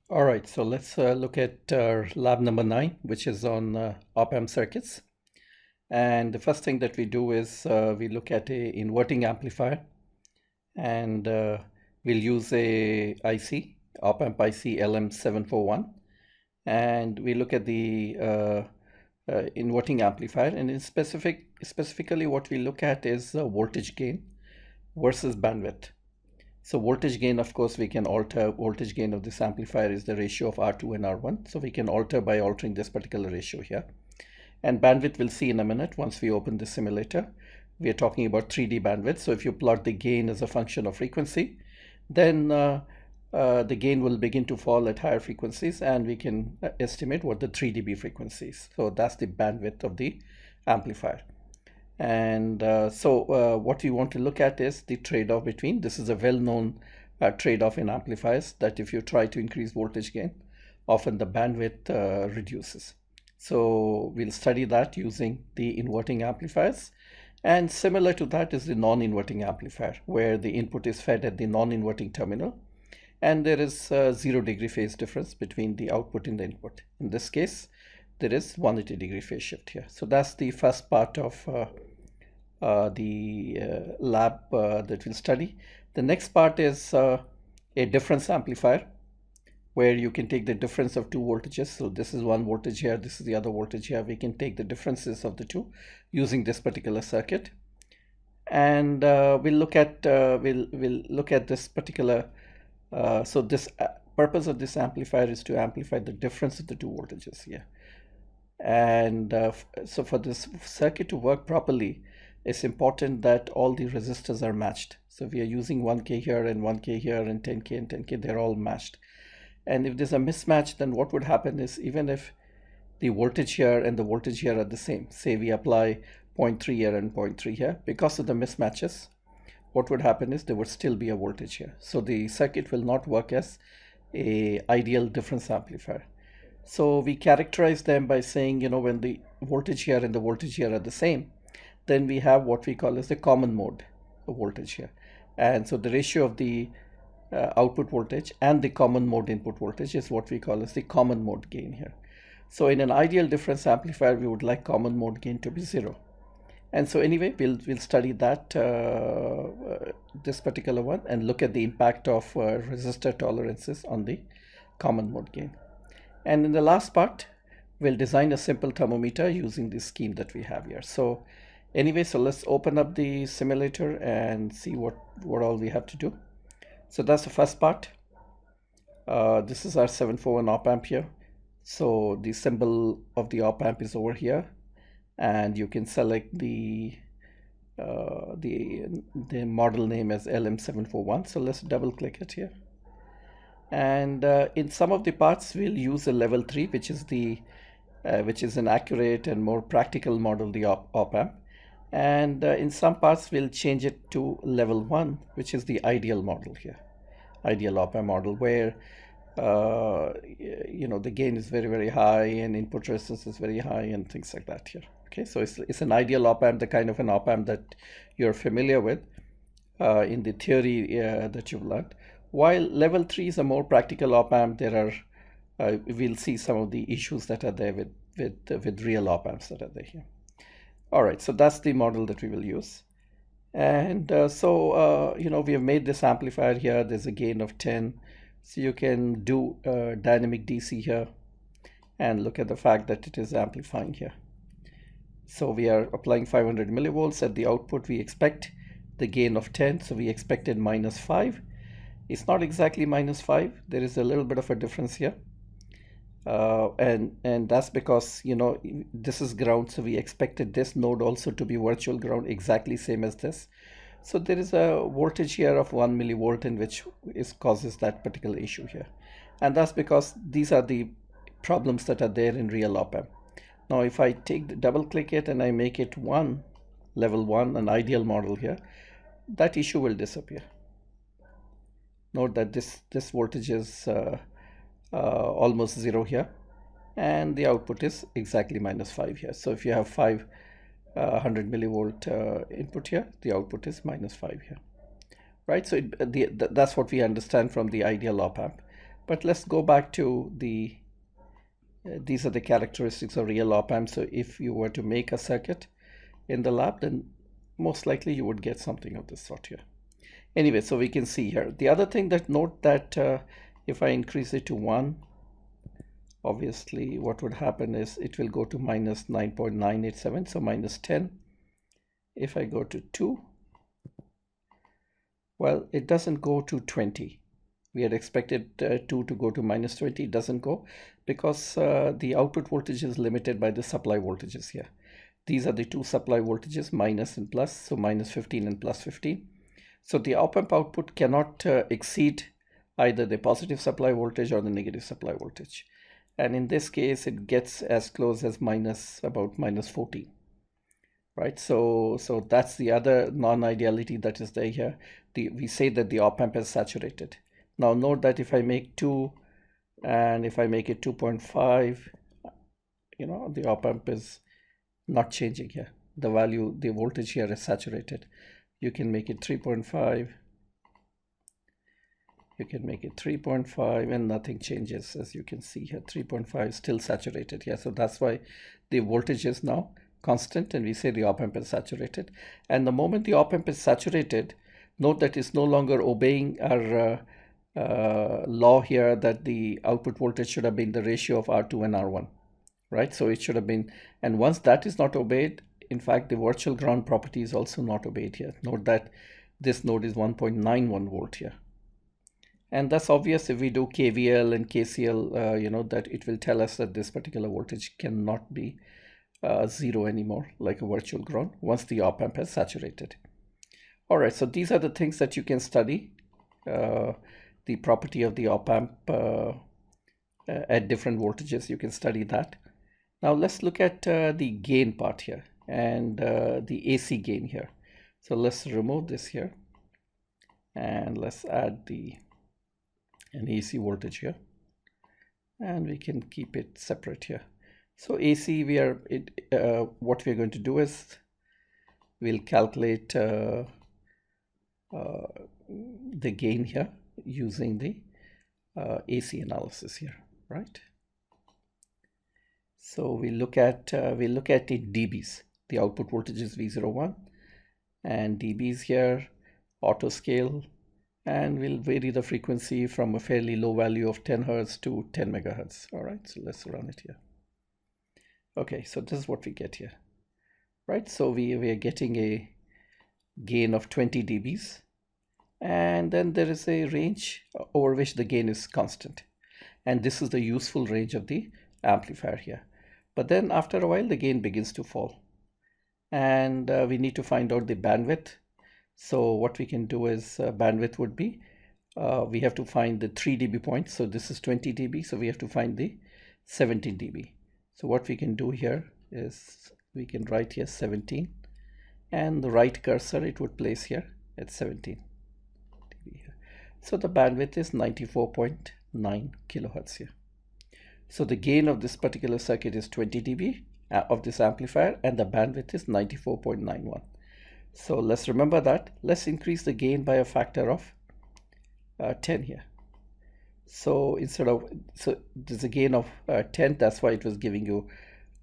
All right, so let's look at lab number 9, which is on op-amp circuits. And the first thing that we do is we look at a inverting amplifier, and we'll use a IC, op-amp IC LM741, and we look at the inverting amplifier, and in specifically what we look at is voltage gain versus bandwidth. So voltage gain, of course, we can alter. Voltage gain of this amplifier is the ratio of R2 and R1. So we can alter by altering this particular ratio here. And bandwidth we'll see in a minute once we open the simulator. We are talking about 3D bandwidth. So if you plot the gain as a function of frequency, then the gain will begin to fall at higher frequencies, and we can estimate what the 3 dB frequency is. So that's the bandwidth of the amplifier. And what we want to look at is the trade-off between, this is a well-known trade-off in amplifiers, that if you try to increase voltage gain, often the bandwidth reduces. So we'll study that using the inverting amplifiers. And similar to that is the non-inverting amplifier, where the input is fed at the non-inverting terminal, and there is 0 degree phase difference between the output and the input. In this case, there is 180 degree phase shift here. So that's the first part of the lab that we'll study. The next part is a difference amplifier, where you can take the difference of two voltages. So this is one voltage here, this is the other voltage here. We can take the differences of the two using this particular circuit. And we'll look at this particular so this purpose of this amplifier is to amplify the difference of the two voltages here. And so for this circuit to work properly, it's important that all the resistors are matched. So we are using 1K here and 1K here and 10K and 10K, they're all matched. And if there's a mismatch, then what would happen is, even if the voltage here and the voltage here are the same, say we apply 0.3 here and 0.3 here, because of the mismatches, what would happen is there would still be a voltage here. So the circuit will not work as an ideal difference amplifier. So we characterize them by saying, when the voltage here and the voltage here are the same, then we have what we call as the common mode voltage here. And so the ratio of the output voltage and the common mode input voltage is what we call as the common mode gain here. So in an ideal difference amplifier, we would like common mode gain to be 0. And so anyway, we'll study that, this particular one, and look at the impact of resistor tolerances on the common mode gain. And in the last part, we'll design a simple thermometer using the scheme that we have here. So anyway, so let's open up the simulator and see what all we have to do. So that's the first part. This is our 741 op-amp here. So the symbol of the op-amp is over here, and you can select the model name as LM741. So let's double click it here. And in some of the parts, we'll use a level 3, which is an accurate and more practical model of the op-amp. And in some parts, we'll change it to level 1, which is the ideal model here, ideal op-amp model, where the gain is very, very high and input resistance is very high and things like that here. Okay, so it's an ideal op-amp, the kind of an op-amp that you're familiar with in the theory that you've learned. While level 3 is a more practical op-amp, there are we'll see some of the issues that are there with real op-amps that are there here. All right, so that's the model that we will use. And we have made this amplifier here. There's a gain of 10. So you can do dynamic DC here and look at the fact that it is amplifying here. So we are applying 500 millivolts at the output. We expect the gain of 10. So we expected -5. It's not exactly -5. There is a little bit of a difference here. And that's because, this is ground. So we expected this node also to be virtual ground, exactly same as this. So there is a voltage here of 1 millivolt, in which causes that particular issue here. And that's because these are the problems that are there in real op-amp. Now, if I double click it and I make it level 1, an ideal model here, that issue will disappear. Note that this voltage is almost 0 here, and the output is exactly -5 here. So if you have 500 millivolt input here, the output is -5 here, right? So that's what we understand from the ideal op-amp. But let's go back to the these are the characteristics of real op-amp. So if you were to make a circuit in the lab, then most likely you would get something of this sort here. Anyway, so we can see here. The other thing that note that if I increase it to 1, obviously what would happen is it will go to minus 9.987, so minus 10. If I go to 2, well, it doesn't go to 20. We had expected 2 to go to minus 20. It doesn't go because the output voltage is limited by the supply voltages here. These are the two supply voltages, minus and plus, so minus 15 and plus 15. So the op-amp output cannot exceed either the positive supply voltage or the negative supply voltage. And in this case, it gets as close as about minus 14. Right, so that's the other non-ideality that is there here. We say that the op-amp is saturated. Now note that if I make 2 and if I make it 2.5, the op-amp is not changing here. The value, the voltage here is saturated. You can make it 3.5. You can make it 3.5 and nothing changes, as you can see here. 3.5 still saturated here. So that's why the voltage is now constant and we say the op-amp is saturated. And the moment the op-amp is saturated, note that it's no longer obeying our law here that the output voltage should have been the ratio of R2 and R1, right? So it should have been, and once that is not obeyed, in fact, the virtual ground property is also not obeyed here. Note that this node is 1.91 volt here. And that's obvious if we do KVL and KCL, that it will tell us that this particular voltage cannot be 0 anymore, like a virtual ground, once the op-amp is saturated. All right, so these are the things that you can study. The property of the op-amp at different voltages, you can study that. Now let's look at the gain part here and the AC gain here. So let's remove this here and let's add an AC voltage here, and we can keep it separate here. So AC, what we're going to do is we'll calculate the gain here using the AC analysis here, right? So we look at it dBs. The output voltage is V01 and dBs here, auto scale, and we'll vary the frequency from a fairly low value of 10 Hertz to 10 megahertz. All right, so let's run it here. Okay, so this is what we get here, right? So we are getting a gain of 20 dBs, and then there is a range over which the gain is constant. And this is the useful range of the amplifier here. But then after a while, the gain begins to fall. And we need to find out the bandwidth. So what we can do is bandwidth would be, we have to find the 3 dB point. So this is 20 dB. So we have to find the 17 dB. So what we can do here is we can write here 17. And the right cursor, it would place here at 17 dB here. So the bandwidth is 94.9 kilohertz here. So the gain of this particular circuit is 20 dB of this amplifier, and the bandwidth is 94.91. So let's remember that. Let's increase the gain by a factor of 10 here. So there's a gain of 10, that's why it was giving you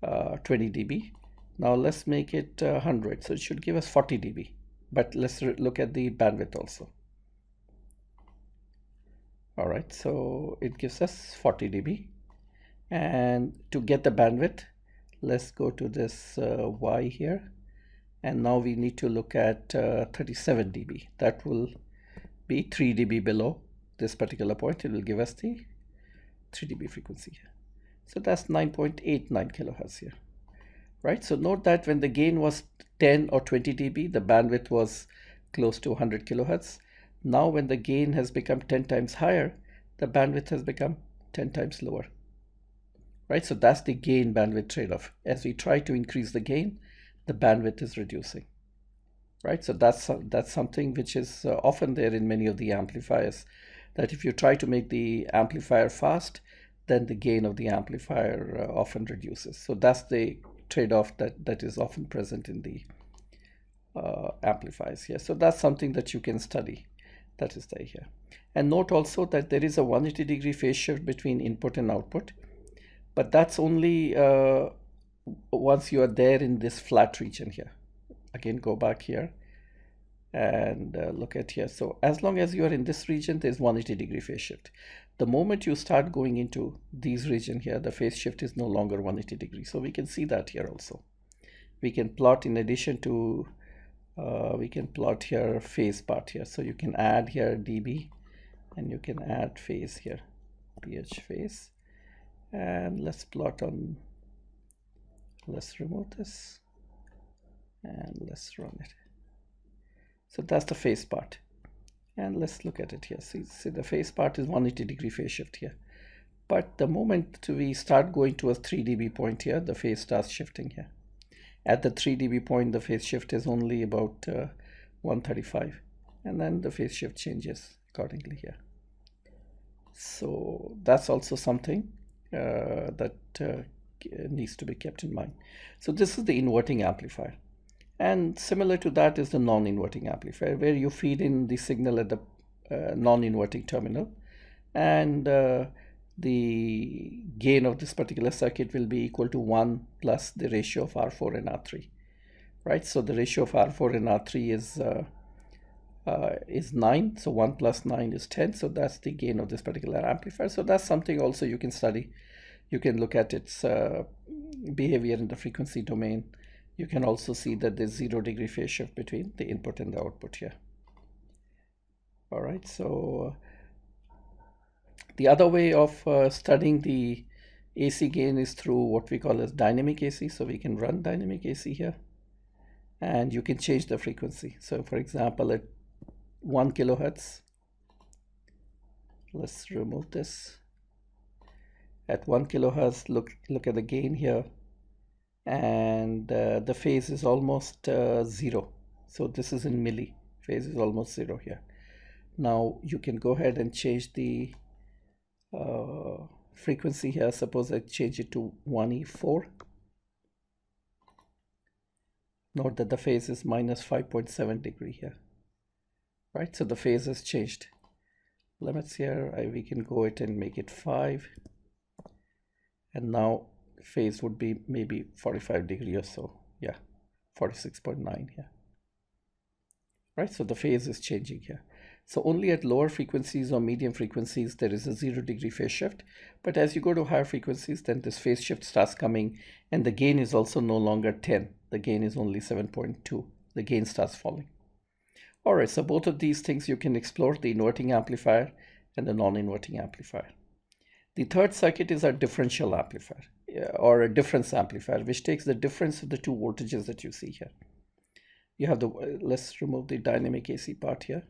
20 dB. Now let's make it 100, so it should give us 40 dB. But let's look at the bandwidth also. All right, so it gives us 40 dB. And to get the bandwidth, let's go to this Y here. And now we need to look at 37 dB. That will be 3 dB below this particular point. It will give us the 3 dB frequency here. So that's 9.89 kilohertz here, right? So note that when the gain was 10 or 20 dB, the bandwidth was close to 100 kilohertz. Now when the gain has become 10 times higher, the bandwidth has become 10 times lower, right? So that's the gain bandwidth trade-off. As we try to increase the gain, the bandwidth is reducing, right? So that's something which is often there in many of the amplifiers, that if you try to make the amplifier fast, then the gain of the amplifier often reduces. So that's the trade-off that is often present in the amplifiers here. So that's something that you can study, that is there here. And note also that there is a 180-degree phase shift between input and output, but that's only once you are there in this flat region here. Again, go back here and look at here. So as long as you are in this region, there's 180-degree phase shift. The moment you start going into these region here, the phase shift is no longer 180 degrees. So we can see that here also. We can plot, in addition to we can plot here phase part here. So you can add here dB, and you can add phase here, pH phase. And let's plot on, let's remove this and let's run it. So that's the phase part. And let's look at it here. See the phase part is 180-degree phase shift here. But the moment we start going to a 3 dB point here, the phase starts shifting here. At the 3 dB point, the phase shift is only about 135. And then the phase shift changes accordingly here. So that's also something that needs to be kept in mind. So this is the inverting amplifier. And similar to that is the non-inverting amplifier, where you feed in the signal at the non-inverting terminal, and the gain of this particular circuit will be equal to 1 plus the ratio of R4 and R3, right? So the ratio of R4 and R3 is 9, so 1 plus 9 is 10, so that's the gain of this particular amplifier. So that's something also you can study. You can look at its behavior in the frequency domain. You can also see that there's 0-degree phase shift between the input and the output here. All right, so the other way of studying the AC gain is through what we call as dynamic AC. So we can run dynamic AC here, and you can change the frequency. So for example, at 1 kilohertz, let's remove this. At 1 kilohertz, look at the gain here, and the phase is almost 0. So this is in milli. Phase is almost 0 here. Now you can go ahead and change the frequency here. Suppose I change it to 1E4. Note that the phase is minus 5.7 degree here, right? So the phase has changed. Limits here, we can go ahead and make it 5, and now phase would be maybe 45 degree or so. Yeah, 46.9 here, right? So the phase is changing here. So only at lower frequencies or medium frequencies there is a 0-degree phase shift, but as you go to higher frequencies, then this phase shift starts coming, and the gain is also no longer 10. The gain is only 7.2. The gain starts falling. All right, so both of these things you can explore, the inverting amplifier and the non-inverting amplifier. The third circuit is a differential amplifier, or a difference amplifier, which takes the difference of the two voltages that you see here. You have the, let's remove the dynamic AC part here.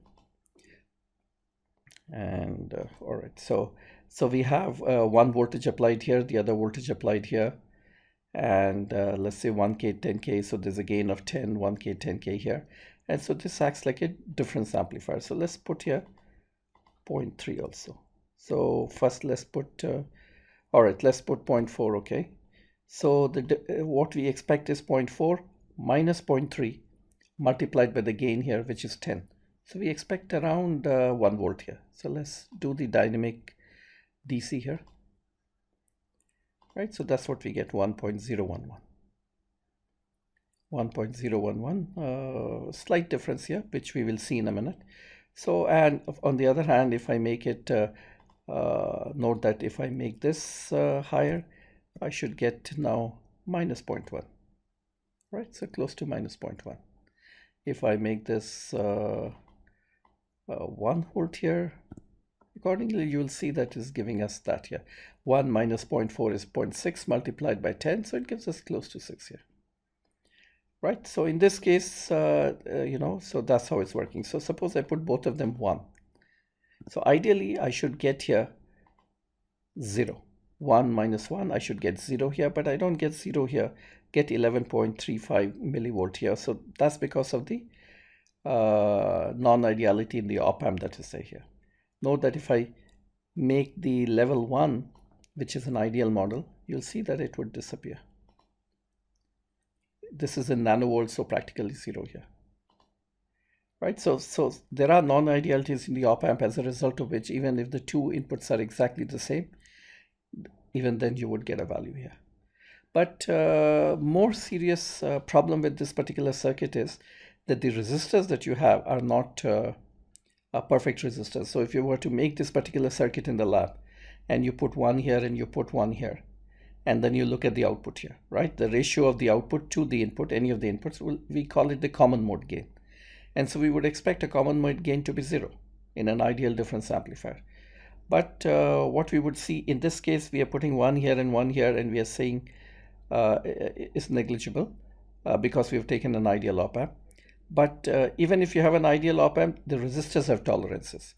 And all right, so we have one voltage applied here, the other voltage applied here, and let's say 1K, 10K, so there's a gain of 10, 1K, 10K here, and so this acts like a difference amplifier. So let's put here 0.3 also. So first let's put all right, let's put 0.4. okay, so what we expect is 0.4 minus 0.3 multiplied by the gain here, which is 10. So we expect around 1 volt here. So let's do the dynamic DC here. Right, so that's what we get, 1.011. 1.011, slight difference here, which we will see in a minute. So, and on the other hand, if I make it, note that if I make this higher, I should get now minus 0.1. Right, so close to minus 0.1. If I make this 1 volt here, accordingly you will see that is giving us that here. 1 minus 0.4 is 0.6 multiplied by 10, so it gives us close to 6 here. Right, so in this case, so that's how it's working. So suppose I put both of them 1. So ideally I should get here 0. 1 minus 1, I should get 0 here, but I don't get 0 here, get 11.35 millivolt here. So that's because of the non-ideality in the op-amp that is here. Note that if I make the level 1, which is an ideal model, you'll see that it would disappear. This is in nanovolts, so practically 0 here. right? So there are non-idealities in the op-amp, as a result of which even if the two inputs are exactly the same, even then you would get a value here. But more serious problem with this particular circuit is that the resistors that you have are not perfect resistors. So if you were to make this particular circuit in the lab and you put one here and you put one here, and then you look at the output here, right? The ratio of the output to the input, any of the inputs, we call it the common mode gain. And so we would expect a common mode gain to be 0 in an ideal difference amplifier. But what we would see in this case, we are putting one here, and we are saying is negligible because we have taken an ideal op-amp. But even if you have an ideal op-amp, the resistors have tolerances.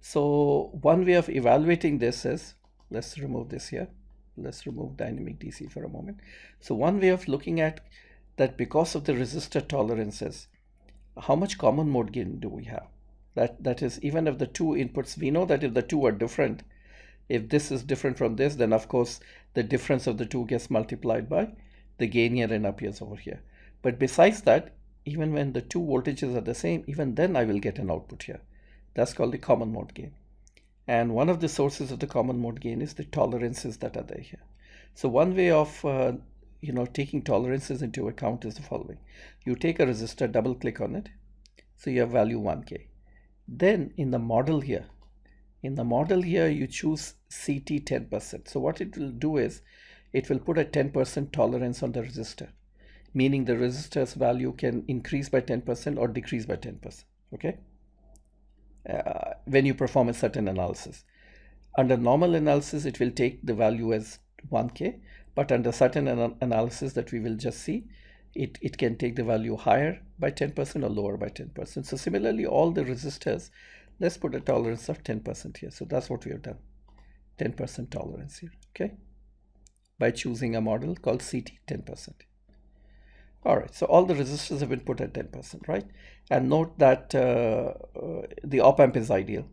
So one way of evaluating this is, let's remove this here. Let's remove dynamic DC for a moment. So one way of looking at that, because of the resistor tolerances, how much common mode gain do we have? That is, even if the two inputs, we know that if the two are different, if this is different from this, then of course the difference of the two gets multiplied by the gain here and appears over here. But besides that, even when the two voltages are the same, even then I will get an output here. That's called the common mode gain. And one of the sources of the common mode gain is the tolerances that are there here. So one way of taking tolerances into account is the following. You take a resistor, double click on it. So you have value 1K. Then in the model here, you choose CT 10%. So what it will do is it will put a 10% tolerance on the resistor, meaning the resistor's value can increase by 10% or decrease by 10%. Okay. When you perform a certain analysis. Under normal analysis, it will take the value as 1K, but under certain analysis that we will just see, it can take the value higher by 10% or lower by 10%. So similarly, all the resistors, let's put a tolerance of 10% here. So that's what we have done, 10% tolerance here, okay, by choosing a model called CT 10%. All right, so all the resistors have been put at 10%, right? And note that the op-amp is ideal,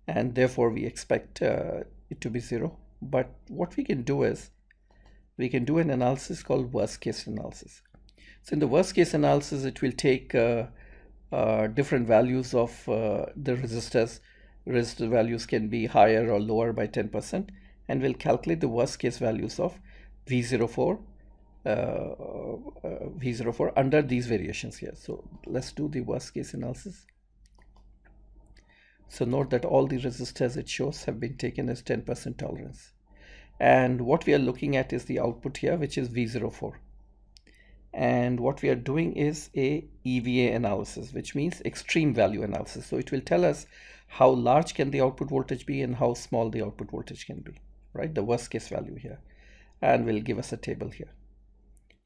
and therefore we expect it to be 0. But what we can do is, we can do an analysis called worst case analysis. So in the worst case analysis, it will take different values of the resistors. Resistor values can be higher or lower by 10%, and we'll calculate the worst case values of V04 under these variations here. So let's do the worst case analysis. So note that all the resistors it shows have been taken as 10% tolerance. And what we are looking at is the output here, which is V04. And what we are doing is a EVA analysis, which means extreme value analysis. So it will tell us how large can the output voltage be and how small the output voltage can be, right? The worst case value here. And will give us a table here.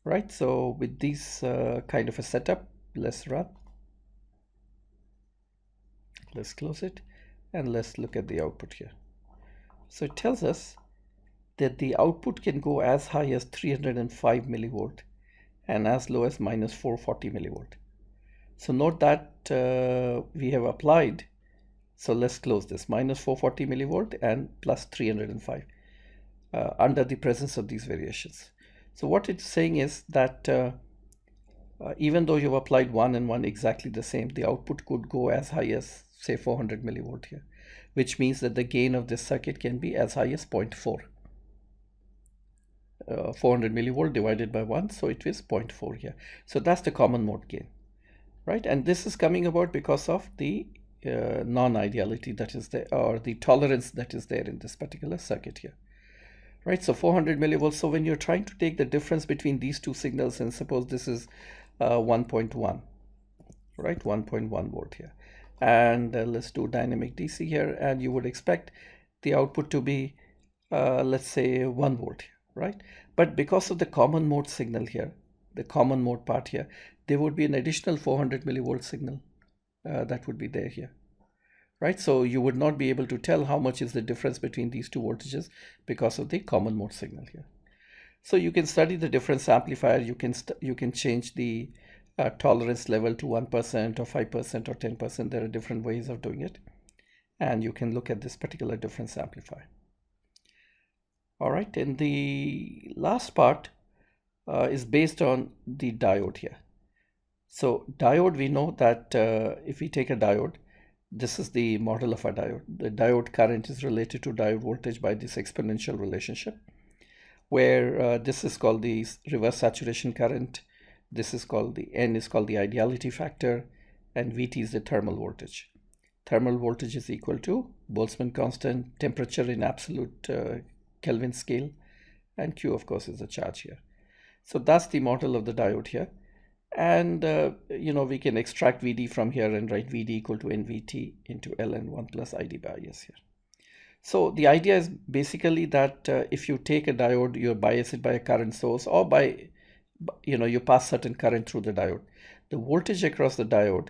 Right, so with this kind of a setup, let's run. Let's close it and let's look at the output here. So it tells us that the output can go as high as 305 millivolt and as low as minus 440 millivolt. So note that we have applied, so let's close this, minus 440 millivolt and plus 305 under the presence of these variations. So what it's saying is that even though you've applied 1 and 1 exactly the same, the output could go as high as, say, 400 millivolt here, which means that the gain of this circuit can be as high as 0.4. 400 millivolt divided by 1, so it is 0.4 here. So that's the common mode gain, right? And this is coming about because of the non-ideality that is there, or the tolerance that is there in this particular circuit here. Right, so 400 millivolts. So when you're trying to take the difference between these two signals, and suppose this is 1.1, right, 1.1 volt here, and let's do dynamic DC here, and you would expect the output to be, let's say, 1 volt here, right? But because of the common mode signal here, the common mode part here, there would be an additional 400 millivolt signal that would be there here. Right, so you would not be able to tell how much is the difference between these two voltages because of the common mode signal here. So you can study the difference amplifier. You can change the tolerance level to 1% or 5% or 10%. There are different ways of doing it, and you can look at this particular difference amplifier. All right, and the last part is based on the diode here. So diode, we know that if we take a diode, this is the model of a diode. The diode current is related to diode voltage by this exponential relationship, where this is called the reverse saturation current. This is called the N is called the ideality factor, and Vt is the thermal voltage. Thermal voltage is equal to Boltzmann constant, temperature in absolute Kelvin scale, and Q, of course, is the charge here. So that's the model of the diode here. And, we can extract Vd from here and write Vd equal to NVT into ln 1 plus Id by Is here. So the idea is basically that if you take a diode, you bias it by a current source, or by, you pass certain current through the diode. The voltage across the diode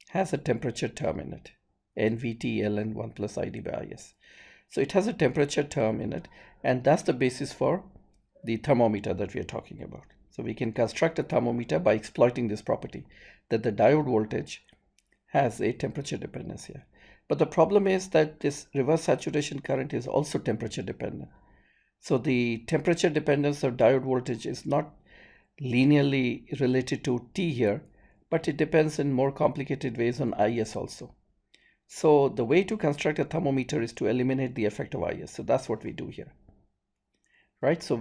has a temperature term in it, NVT ln 1 plus Id by Is. So it has a temperature term in it, and that's the basis for the thermometer that we are talking about. So we can construct a thermometer by exploiting this property, that the diode voltage has a temperature dependence here. But the problem is that this reverse saturation current is also temperature dependent. So the temperature dependence of diode voltage is not linearly related to T here, but it depends in more complicated ways on Is also. So the way to construct a thermometer is to eliminate the effect of Is. So that's what we do here, right? So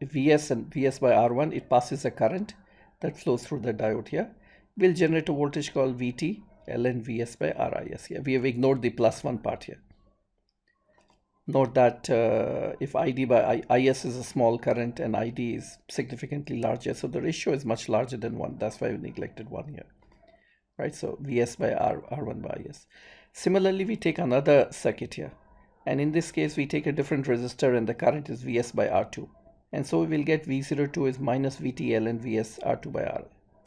Vs and Vs by R1, it passes a current that flows through the diode here. We'll generate a voltage called Vt ln Vs by Ris here. We have ignored the +1 part here. Note that if Id by Is is a small current and Id is significantly larger, so the ratio is much larger than 1. That's why we neglected 1 here, right? So Vs by R1 by Is. Similarly, we take another circuit here, and in this case we take a different resistor and the current is Vs by R2, and so we will get V02 is minus Vt ln Vs R2 by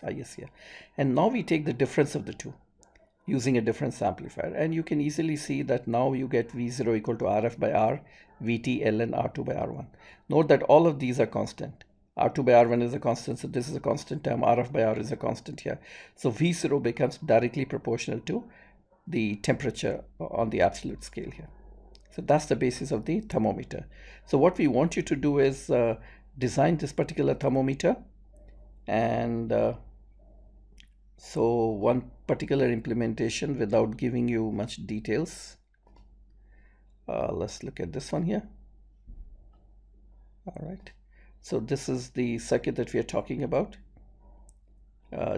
Is here. And now we take the difference of the two using a difference amplifier, and you can easily see that now you get V0 equal to Rf by R, Vt ln R2 by R1. Note that all of these are constant. R2 by R1 is a constant, so this is a constant term. Rf by R is a constant here. So V0 becomes directly proportional to the temperature on the absolute scale here. So that's the basis of the thermometer. So what we want you to do is design this particular thermometer, and so one particular implementation without giving you much details. Let's look at this one here. All right. So this is the circuit that we are talking about.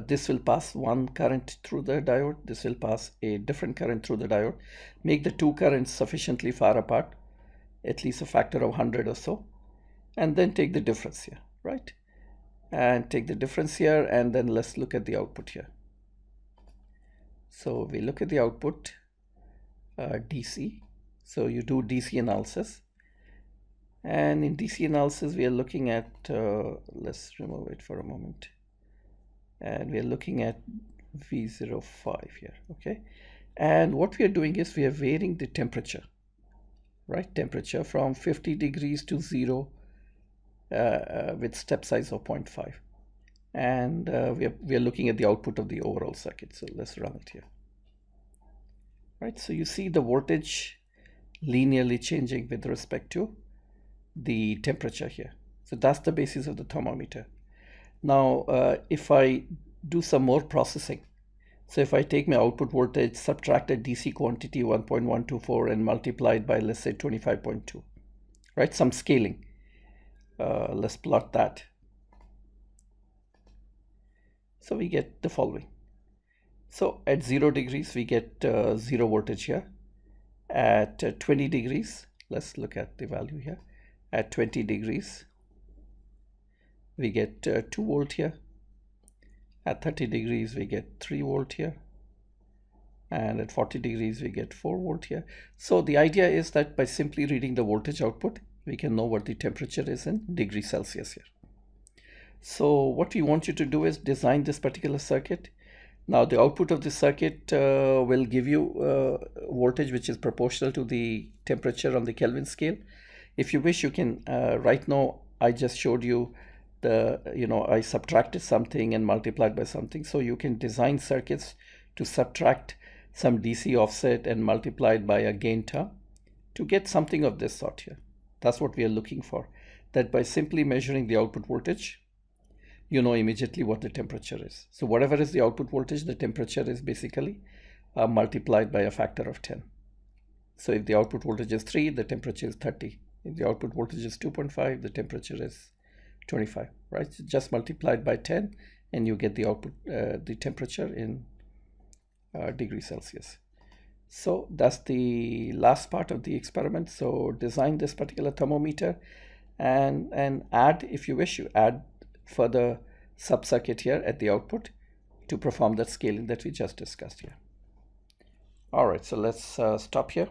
This will pass one current through the diode. This will pass a different current through the diode. Make the two currents sufficiently far apart, at least a factor of 100 or so, and then take the difference here, right? And take the difference here, and then let's look at the output here. So we look at the output, DC. So you do DC analysis, and in DC analysis we are looking at, let's remove it for a moment, and we are looking at V05 here, okay? And what we are doing is we are varying the temperature, right? Temperature from 50 degrees to 0 with step size of 0.5. And we are looking at the output of the overall circuit. So let's run it here. Right, so you see the voltage linearly changing with respect to the temperature here. So that's the basis of the thermometer. Now, if I do some more processing, so if I take my output voltage, subtract a DC quantity 1.124 and multiply it by, let's say, 25.2, right? Some scaling. Let's plot that. So we get the following. So at 0 degrees, we get 0 voltage here. At 20 degrees, let's look at the value here. At 20 degrees, we get 2 volt here. At 30 degrees, we get 3 volt here. And at 40 degrees, we get 4 volt here. So the idea is that by simply reading the voltage output, we can know what the temperature is in degrees Celsius here. So what we want you to do is design this particular circuit. Now the output of this circuit will give you voltage which is proportional to the temperature on the Kelvin scale. If you wish, you can, right now I just showed you the, I subtracted something and multiplied by something. So you can design circuits to subtract some DC offset and multiply it by a gain term to get something of this sort here. That's what we are looking for, that by simply measuring the output voltage, you know immediately what the temperature is. So whatever is the output voltage, the temperature is basically multiplied by a factor of 10. So if the output voltage is 3, the temperature is 30. If the output voltage is 2.5, the temperature is 25, right? So just multiplied by 10 and you get the output, the temperature in degrees Celsius. So that's the last part of the experiment. So design this particular thermometer and add, if you wish, you add further sub-circuit here at the output to perform that scaling that we just discussed here. All right, so let's stop here.